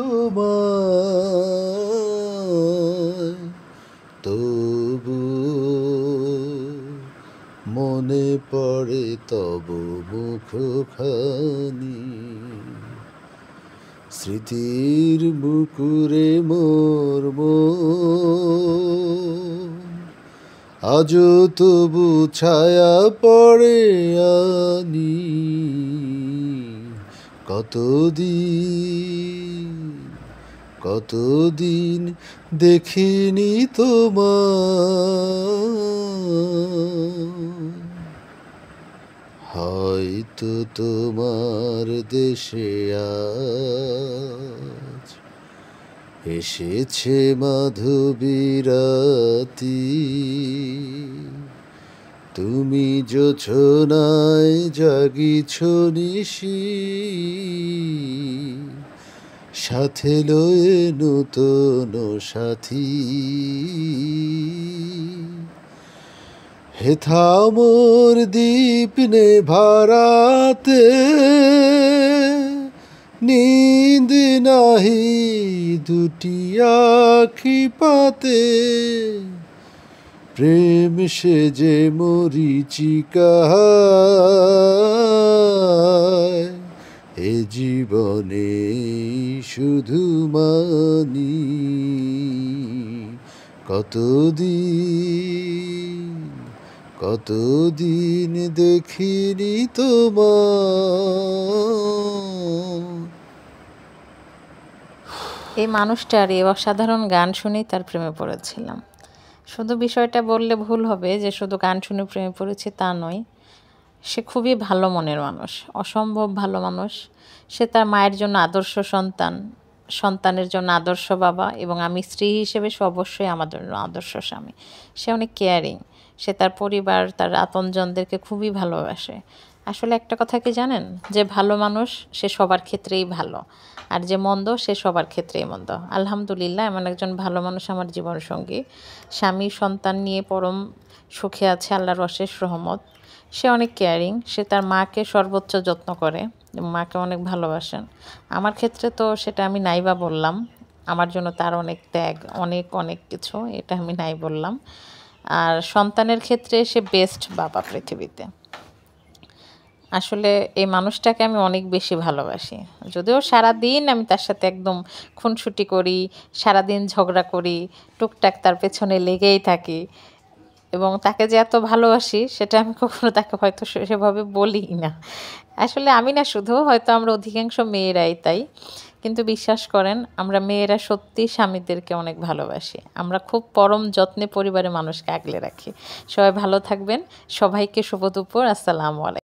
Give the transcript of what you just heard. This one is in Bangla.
তোমায়, তবু মনে পড়ে তব মুখখানি। স্মৃতির বুকুরে মোর মন, আজও তবু ছায়া পড়ে আনি। কতদিন দেখিনি তোমায়, হয়তো তোমার দেশে আজ এসেছে মাধবীরাতি। তুমি জোছনায় জাগিছ নিশি, সাথে লয়ে নূতন সাথী। হেথা মোর দীপ নেভারাতে, নীন্দ নাহি দুটি আখি পাতে। প্রেম সেজে মরিচিকায়, এ জীবনে শুধু মানি। কতদিন দেখিনি তোমায়। এই মানুষটার এই অসাধারণ গান শুনেই তার প্রেমে পড়েছিলাম। শুধু বিষয়টা বললে ভুল হবে যে শুধু গান শুনে প্রেমে পড়েছি তা নয়। সে খুবই ভালো মনের মানুষ, অসম্ভব ভালো মানুষ। সে তার মায়ের জন্য আদর্শ সন্তান, সন্তানের জন্য আদর্শ বাবা, এবং আমি স্ত্রী হিসেবে সে অবশ্যই আমার জন্য আদর্শ স্বামী। সে অনেক কেয়ারিং। সে তার পরিবার, তার আপনজনদেরকে খুবই ভালোবাসে। আসলে একটা কথা কি জানেন, যে ভালো মানুষ সে সবার ক্ষেত্রেই ভালো, আর যে মন্দ সে সবার ক্ষেত্রেই মন্দ। আলহামদুলিল্লাহ, এমন একজন ভালো মানুষ আমার জীবনসঙ্গী। স্বামী সন্তান নিয়ে পরম সুখে আছে, আল্লাহর অশেষ রহমত। সে অনেক কেয়ারিং। সে তার মাকে সর্বোচ্চ যত্ন করে, মাকে অনেক ভালোবাসেন। আমার ক্ষেত্রে তো সেটা আমি নাইবা বললাম। আমার জন্য তার অনেক ত্যাগ, অনেক অনেক কিছু, এটা আমি নাই বললাম। আর সন্তানের ক্ষেত্রে সে বেস্ট বাবা পৃথিবীতে। আসলে এই মানুষটাকে আমি অনেক বেশি ভালোবাসি। যদিও সারাদিন আমি তার সাথে একদম খুনসুটি করি, সারাদিন ঝগড়া করি, টুকটাক তার পেছনে লেগেই থাকি, এবং তাকে যে এত ভালোবাসি সেটা আমি কখনো তাকে হয়তো সেভাবে বলি না। আসলে আমি না, শুধু হয়তো আমরা অধিকাংশ মেয়েরাই তাই। কিন্তু বিশ্বাস করেন, আমরা মেয়েরা সত্যি স্বামীদেরকে অনেক ভালোবাসি। আমরা খুব পরম যত্নে পরিবারের মানুষকে আগলে রাখি। সবাই ভালো থাকবেন। সবাইকে শুভ দুপুর। আসসালামু আলাইকুম।